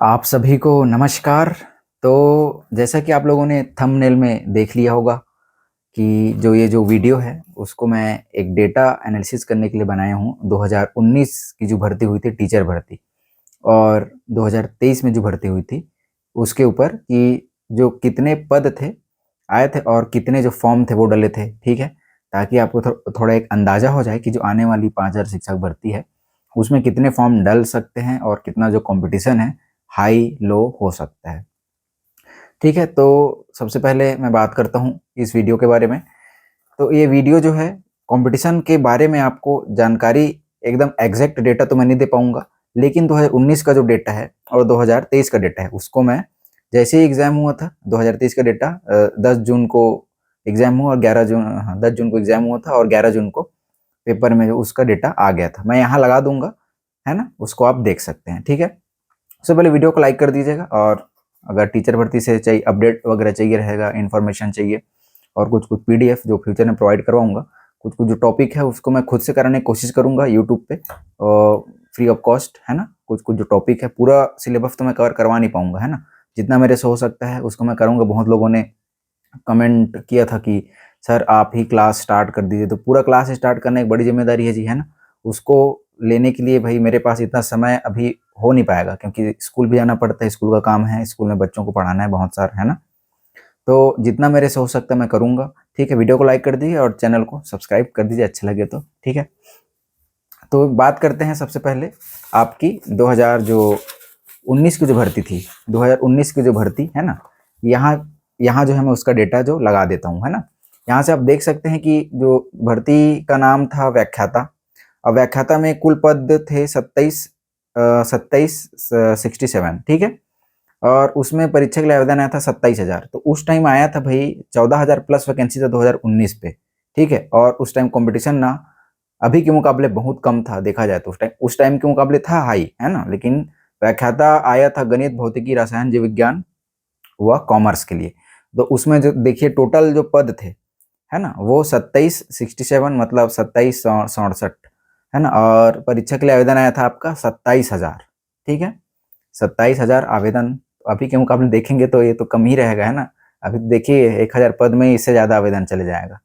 आप सभी को नमस्कार। तो जैसा कि आप लोगों ने थंबनेल में देख लिया होगा कि जो वीडियो है उसको मैं एक डेटा एनालिसिस करने के लिए बनाया हूँ। 2019 की जो भर्ती हुई थी टीचर भर्ती और 2023 में जो भर्ती हुई थी उसके ऊपर कि जो कितने पद थे आए थे और कितने जो फॉर्म थे वो डले थे, ठीक है। ताकि आपको थोड़ा एक अंदाज़ा हो जाए कि जो आने वाली 5000 शिक्षक भर्ती है उसमें कितने फॉर्म डल सकते हैं और कितना जो कंपटीशन है हाई लो हो सकता है, ठीक है। तो सबसे पहले मैं बात करता हूँ इस वीडियो के बारे में। तो ये वीडियो जो है कंपटीशन के बारे में आपको जानकारी एकदम एग्जैक्ट डेटा तो मैं नहीं दे पाऊंगा, लेकिन 2019 का जो डेटा है और 2023 का डेटा है उसको मैं जैसे ही एग्जाम हुआ था 2023 का डेटा 10 जून को एग्जाम हुआ और 11 जून, हाँ 10 जून को एग्जाम हुआ था और 11 जून को पेपर में जो उसका डेटा आ गया था मैं यहाँ लगा दूंगा, है ना। उसको आप देख सकते हैं, ठीक है। सबसे पहले वीडियो को लाइक कर दीजिएगा और अगर टीचर भर्ती से चाहिए अपडेट वगैरह चाहिए रहेगा, इन्फॉर्मेशन चाहिए और कुछ कुछ पीडीएफ जो फ्यूचर में प्रोवाइड करवाऊंगा, कुछ कुछ जो टॉपिक है उसको मैं खुद से कराने की कोशिश करूंगा यूट्यूब पे फ्री ऑफ कॉस्ट, है ना। कुछ कुछ जो टॉपिक है पूरा सिलेबस तो मैं कवर करवा नहीं पाऊंगा, है ना। जितना मेरे से हो सकता है उसको मैं करूँगा। बहुत लोगों ने कमेंट किया था कि सर आप ही क्लास स्टार्ट कर दीजिए, तो पूरा क्लास स्टार्ट करना एक बड़ी जिम्मेदारी है जी, है ना। उसको लेने के लिए भाई मेरे पास इतना समय अभी हो नहीं पाएगा क्योंकि स्कूल भी जाना पड़ता है, स्कूल का काम है, स्कूल में बच्चों को पढ़ाना है बहुत सारा, है ना। तो जितना मेरे से हो सकता है मैं करूँगा, ठीक है। वीडियो को लाइक कर दीजिए और चैनल को सब्सक्राइब कर दीजिए अच्छा लगे तो, ठीक है। तो बात करते हैं सबसे पहले आपकी 2019 की जो भर्ती थी, 2019 की जो भर्ती है ना, यहाँ यहाँ जो है मैं उसका डेटा जो लगा देता हूँ, है ना। यहाँ से आप देख सकते हैं कि जो भर्ती का नाम था व्याख्याता और व्याख्याता में कुल पद थे 2767, ठीक है। और उसमें परीक्षा के लिए आवेदन आया था 27,000। तो उस टाइम आया था भाई 14,000 प्लस वैकेंसी था 2019 पे, ठीक है। और उस टाइम कंपटीशन ना अभी के मुकाबले बहुत कम था, देखा जाए तो उस टाइम के मुकाबले था हाई, है ना। लेकिन व्याख्याता आया था गणित भौतिकी रसायन जीव विज्ञान व कॉमर्स के लिए। तो उसमें जो देखिए टोटल जो पद थे, है ना, वो 2767 मतलब 2767, है ना। और परीक्षा के लिए आवेदन आया था आपका 27,000, ठीक है। 27,000 आवेदन अभी के मुकाबले देखेंगे तो ये तो कम ही रहेगा, है ना। अभी देखिए 1,000 पद में इससे ज़्यादा आवेदन चले जाएगा,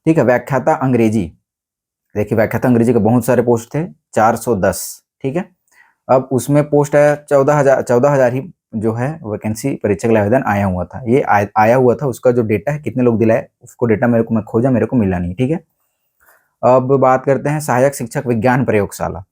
ठीक है। व्याख्याता अंग्रेजी, देखिए व्याख्याता अंग्रेजी के बहुत सारे पोस्ट थे 410, ठीक है। अब उसमें पोस्ट है 14,000 ही जो है वैकेंसी परीक्षा के लिए आवेदन आया हुआ था। ये आया हुआ था, उसका जो डेटा है कितने लोग दिलाए उसको डेटा मेरे को मैं खोजा, मेरे को मिला नहीं, ठीक है। अब बात करते हैं सहायक शिक्षक विज्ञान प्रयोगशाला।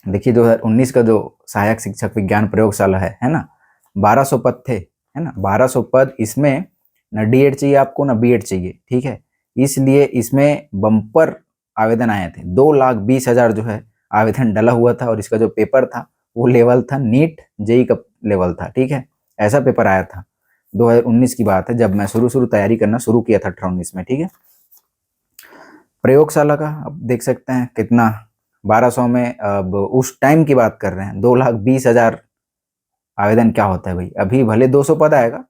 देखिए 2019 का जो सहायक शिक्षक विज्ञान प्रयोगशाला है ना, 1200 पद थे, है ना। 1200 पद, इसमें न डीएड चाहिए आपको न बीएड चाहिए, ठीक है। इसलिए इसमें बम्पर आवेदन आए थे 2,20,000 जो है आवेदन डला हुआ था। और इसका जो पेपर था वो लेवल था नीट जेई का लेवल था, ठीक है। ऐसा पेपर आया था, 2019 की बात है जब मैं शुरू तैयारी करना शुरू किया था 2018-19 में, ठीक है। प्रयोगशाला का अब देख सकते हैं कितना 1200 में, अब उस टाइम की बात कर रहे हैं 2,20,000 आवेदन क्या होता है भाई। अभी भले 200 पद आएगा,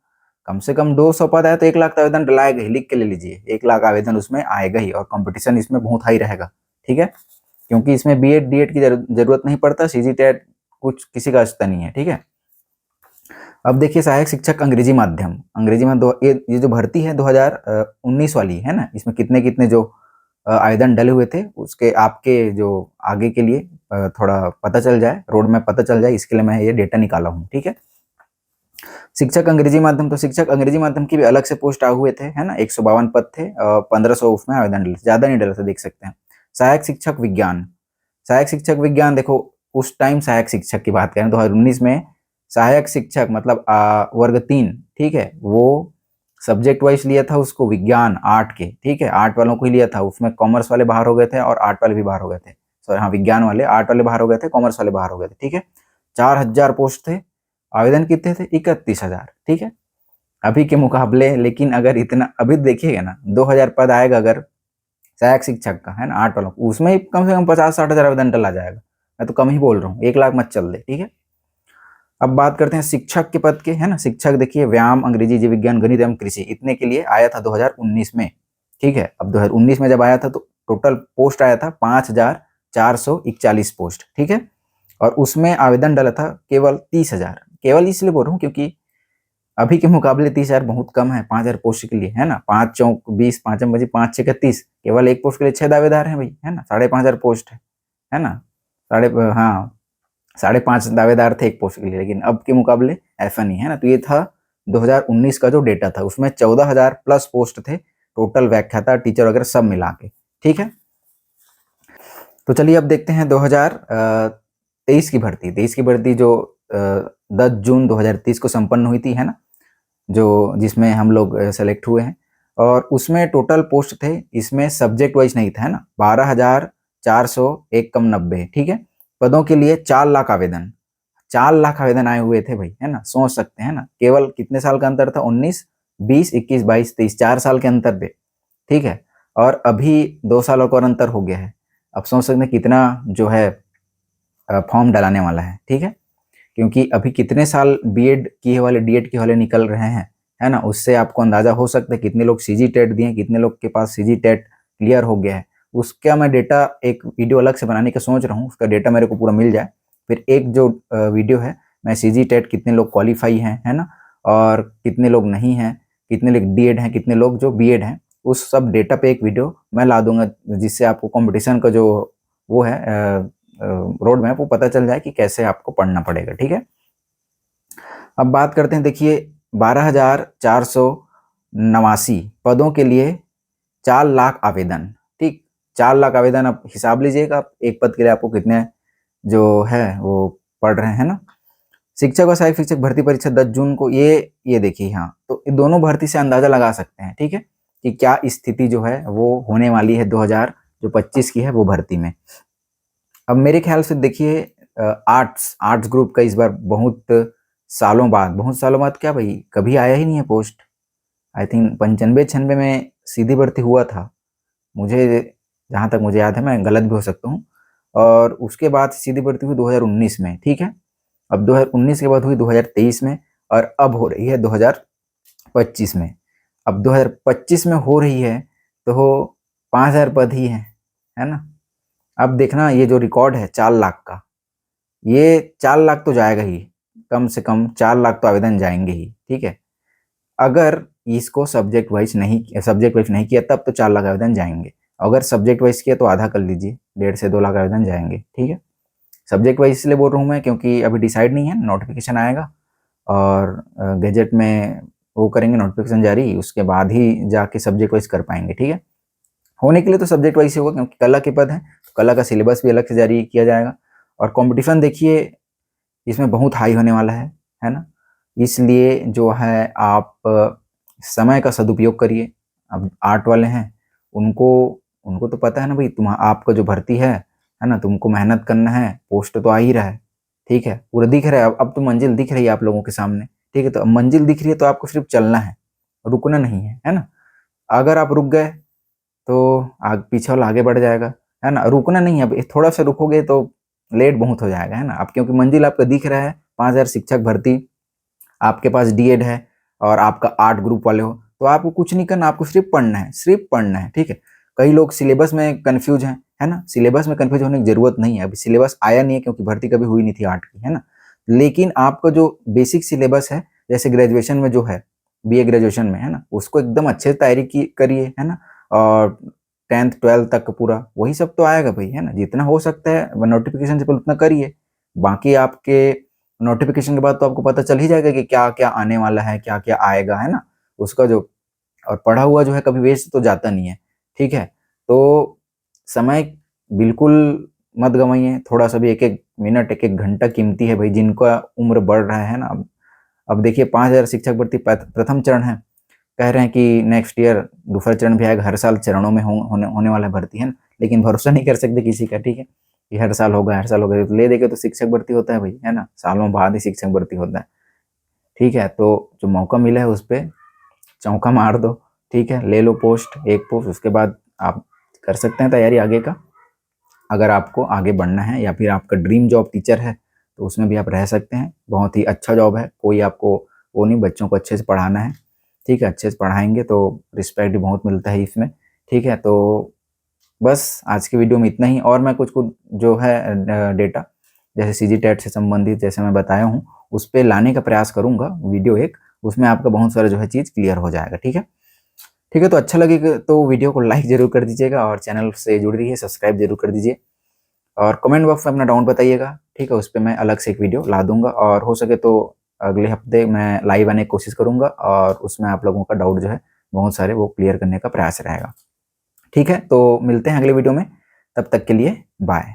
कम से कम 200 पद आए तो 1 लाख तो आवेदन डलाएगा ही, लिख के ले लीजिए 1 लाख आवेदन उसमें आएगा ही। और कंपटीशन इसमें बहुत हाई रहेगा, ठीक है। क्योंकि इसमें बीएड डीएड की जरूरत नहीं पड़ता, सीजी टेट कुछ किसी का असता नहीं है, ठीक है। अब देखिए सहायक शिक्षक अंग्रेजी माध्यम, अंग्रेजी में ये जो भर्ती है 2019 वाली है ना, इसमें कितने कितने जो आवेदन डले हुए थे उसके आपके जो आगे के लिए थोड़ा पता चल जाए, रोड में पता चल जाए, इसके लिए मैं ये डेटा निकाला हूँ, ठीक है। शिक्षक अंग्रेजी माध्यम, तो शिक्षक अंग्रेजी माध्यम की भी अलग से पोस्ट आए हुए थे, है ना। 152 पद थे, 1500 उसमें आवेदन डले, ज्यादा नहीं डले थे, देख सकते हैं। सहायक शिक्षक विज्ञान, सहायक शिक्षक विज्ञान देखो उस टाइम सहायक शिक्षक की बात करें 2019 में सहायक शिक्षक मतलब वर्ग 3, ठीक है। वो सब्जेक्ट वाइज लिया था उसको विज्ञान आर्ट के, ठीक है। आर्ट वालों को ही लिया था, उसमें कॉमर्स वाले बाहर हो गए थे और आर्ट वाले भी बाहर हो गए थे। सॉरी हाँ, विज्ञान वाले, आर्ट वाले बाहर हो गए थे, कॉमर्स वाले बाहर हो गए थे, ठीक है। 4,000 पोस्ट थे, आवेदन कितने थे 31,000, ठीक है। अभी के मुकाबले, लेकिन अगर इतना अभी देखिएगा ना 2,000 पद आएगा अगर सहायक शिक्षक का, है ना, आर्ट वालों को, उसमें ही कम से कम 50-60,000 आवेदन डला जाएगा। मैं तो कम ही बोल रहा हूँ, 1 लाख मत चल दे, ठीक है। अब बात करते हैं शिक्षक के पद के, है ना। शिक्षक देखिए व्यायाम अंग्रेजी जीव विज्ञान गणित एवं कृषि इतने के लिए आया था 2019 में, ठीक है। अब 2019 में जब आया था तो टोटल पोस्ट आया था 5,441 पोस्ट, ठीक है। और उसमें आवेदन डला था केवल 30,000, केवल इसलिए बोल रहा हूँ क्योंकि अभी के मुकाबले 30,000 बहुत कम है 5,000 पोस्ट के लिए, है ना। 5 चौक 20, 5 बजे 5 6 30, केवल एक पोस्ट के लिए 6 दावेदार हैं भाई, है ना। 5,500 पोस्ट है ना। हाँ 5.5 दावेदार थे एक पोस्ट के लिए, लेकिन अब के मुकाबले ऐसा नहीं है ना। तो ये था 2019 का जो डेटा था, उसमें 14,000 प्लस पोस्ट थे टोटल, व्याख्याता टीचर वगैरह सब मिला के, ठीक है। तो चलिए अब देखते हैं 2023 की भर्ती। 23 की भर्ती जो 10 जून 2023 को संपन्न हुई थी, है ना, जो जिसमें हम लोग सेलेक्ट हुए हैं। और उसमें टोटल पोस्ट थे, इसमें सब्जेक्ट वाइज नहीं था, है ना। 12,401 कम 90, ठीक है। पदों के लिए 4 लाख आवेदन, 4 लाख आवेदन आए हुए थे भाई, है ना। सोच सकते हैं ना, केवल कितने साल का अंतर था, 19, 20, 21, 22, 23, 4 साल के अंतर पे, ठीक है। और अभी 2 सालों का और अंतर हो गया है। अब सोच सकते हैं कितना जो है फॉर्म डलाने वाला है, ठीक है। क्योंकि अभी कितने साल बीएड किए वाले, डीएड किए वाले निकल रहे हैं, है ना। उससे आपको अंदाजा हो सकता है कितने लोग सीजी टेट दिए, कितने लोग के पास सीजी टेट क्लियर हो गया है। उसका मैं डेटा एक वीडियो अलग से बनाने का सोच रहा हूँ, उसका डेटा मेरे को पूरा मिल जाए, फिर एक जो वीडियो है मैं सीजी टेट कितने लोग क्वालिफाई हैं, है ना, और कितने लोग नहीं हैं, कितने लोग डीएड हैं, कितने लोग जो बीएड हैं, उस सब डेटा पे एक वीडियो मैं ला दूंगा, जिससे आपको कंपटीशन का जो वो है रोड मैप वो पता चल जाए कि कैसे आपको पढ़ना पड़ेगा, ठीक है। अब बात करते हैं, देखिए 12,489 पदों के लिए 4 लाख आवेदन, ठीक। 4 लाख आवेदन, अब हिसाब लीजिएगा एक पद के लिए आपको कितने जो है वो पढ़ रहे हैं ना। शिक्षक और सहायक शिक्षक भर्ती परीक्षा 10 जून को, ये देखिए, हाँ, तो दोनों भर्ती से अंदाजा लगा सकते हैं, ठीक है, कि क्या स्थिति जो है वो होने वाली है 2025 की है वो भर्ती में। अब मेरे ख्याल से देखिए आर्ट्स ग्रुप का इस बार बहुत सालों बाद क्या भाई, कभी आया ही नहीं है पोस्ट। आई थिंक 95-96 में सीधी भर्ती हुआ था, मुझे जहाँ तक मुझे याद है, मैं गलत भी हो सकता हूँ। और उसके बाद सीधी भर्ती हुई 2019 में, ठीक है। अब 2019 के बाद हुई 2023 में, और अब हो रही है 2025 में। अब 2025 में हो रही है तो 5,000 पद ही है ना। अब देखना ये जो रिकॉर्ड है 4 लाख का, ये 4 लाख तो जाएगा ही, कम से कम 4 लाख तो आवेदन जाएंगे ही, ठीक है। अगर इसको सब्जेक्ट वाइज नहीं किया तब तो 4 लाख आवेदन जाएंगे। अगर सब्जेक्ट वाइज किया तो आधा कर लीजिए, 1.5 से 2 लाख आवेदन जाएंगे, ठीक है। सब्जेक्ट वाइज इसलिए बोल रहा हूँ मैं क्योंकि अभी डिसाइड नहीं है, नोटिफिकेशन आएगा और गैजेट में वो करेंगे नोटिफिकेशन जारी, उसके बाद ही जाके सब्जेक्ट वाइज कर पाएंगे, ठीक है। होने के लिए तो सब्जेक्ट वाइज ही होगा क्योंकि कला के पद हैं, तो कला का सिलेबस भी अलग से जारी किया जाएगा। और कंपटीशन देखिए इसमें बहुत हाई होने वाला है ना। इसलिए जो है आप समय का सदुपयोग करिए। अब आर्ट वाले हैं, उनको उनको तो पता है ना भाई, आपका जो भर्ती है ना, तुमको मेहनत करना है, पोस्ट तो आ ही रहा है, ठीक है, पूरा दिख रहा है। अब तो मंजिल दिख रही है आप लोगों के सामने, ठीक है। तो अब मंजिल दिख रही है तो आपको सिर्फ चलना है, रुकना नहीं है ना। अगर आप रुक गए तो पीछे वाला आगे बढ़ जाएगा, है ना। रुकना नहीं है, अब थोड़ा सा रुकोगे तो लेट बहुत हो जाएगा, है ना। अब क्योंकि मंजिल आपका दिख रहा है, 5,000 शिक्षक भर्ती, आपके पास डीएड है और आपका आर्ट ग्रुप वाले हो, तो आपको कुछ नहीं करना, आपको सिर्फ पढ़ना है, ठीक है। कई लोग सिलेबस में कंफ्यूज हैं, है ना। सिलेबस में कंफ्यूज होने की जरूरत नहीं है, अभी सिलेबस आया नहीं है क्योंकि भर्ती कभी हुई नहीं थी आर्ट की, है ना। लेकिन आपका जो बेसिक सिलेबस है, जैसे ग्रेजुएशन में जो है, बीए ग्रेजुएशन में, है ना, उसको एकदम अच्छे से तैयारी करिए, है ना। और 10th 12th तक पूरा वही सब तो आएगा भाई, है ना। जितना हो सकता है नोटिफिकेशन से पहले उतना करिए, बाकी आपके नोटिफिकेशन के बाद तो आपको पता चल ही जाएगा कि क्या क्या आने वाला है, क्या क्या आएगा, है ना। उसका जो और पढ़ा हुआ जो है कभी वेस्ट तो जाता नहीं है, ठीक है। तो समय बिल्कुल मत गंवाइए, थोड़ा सा भी, एक एक मिनट एक एक घंटा कीमती है भाई, जिनका उम्र बढ़ रहा है ना। अब देखिए 5,000 शिक्षक भर्ती प्रथम चरण है, कह रहे हैं कि नेक्स्ट ईयर दूसरा चरण भी आएगा, हर साल चरणों में होने वाला भर्ती, है ना। लेकिन भरोसा नहीं कर सकते किसी का, ठीक है, कि हर साल होगा, तो ले देके तो शिक्षक भर्ती होता है भाई, है ना, सालों बाद ही शिक्षक भर्ती होता है, ठीक है। तो जो मौका मिला है उस पर चौका मार दो, ठीक है, ले लो पोस्ट, एक पोस्ट, उसके बाद आप कर सकते हैं तैयारी आगे का। अगर आपको आगे बढ़ना है या फिर आपका ड्रीम जॉब टीचर है तो उसमें भी आप रह सकते हैं, बहुत ही अच्छा जॉब है, कोई आपको वो नहीं, बच्चों को अच्छे से पढ़ाना है, ठीक है, अच्छे से पढ़ाएंगे तो रिस्पेक्ट भी बहुत मिलता है इसमें, ठीक है। तो बस आज की वीडियो में इतना ही, और मैं कुछ जो है डेटा जैसे सीजी टेट से संबंधित जैसे मैं बताया हूँ उस पर लाने का प्रयास करूँगा वीडियो एक, उसमें आपका बहुत सारा जो है चीज़ क्लियर हो जाएगा। ठीक है, ठीक है। तो अच्छा लगे तो वीडियो को लाइक जरूर कर दीजिएगा और चैनल से जुड़ रही है सब्सक्राइब जरूर कर दीजिए और कमेंट बॉक्स में अपना डाउट बताइएगा। ठीक है, उस पर मैं अलग से एक वीडियो ला दूंगा और हो सके तो अगले हफ्ते मैं लाइव आने की कोशिश करूंगा और उसमें आप लोगों का डाउट जो है बहुत सारे वो क्लियर करने का प्रयास रहेगा। ठीक है, तो मिलते हैं अगले वीडियो में, तब तक के लिए बाय।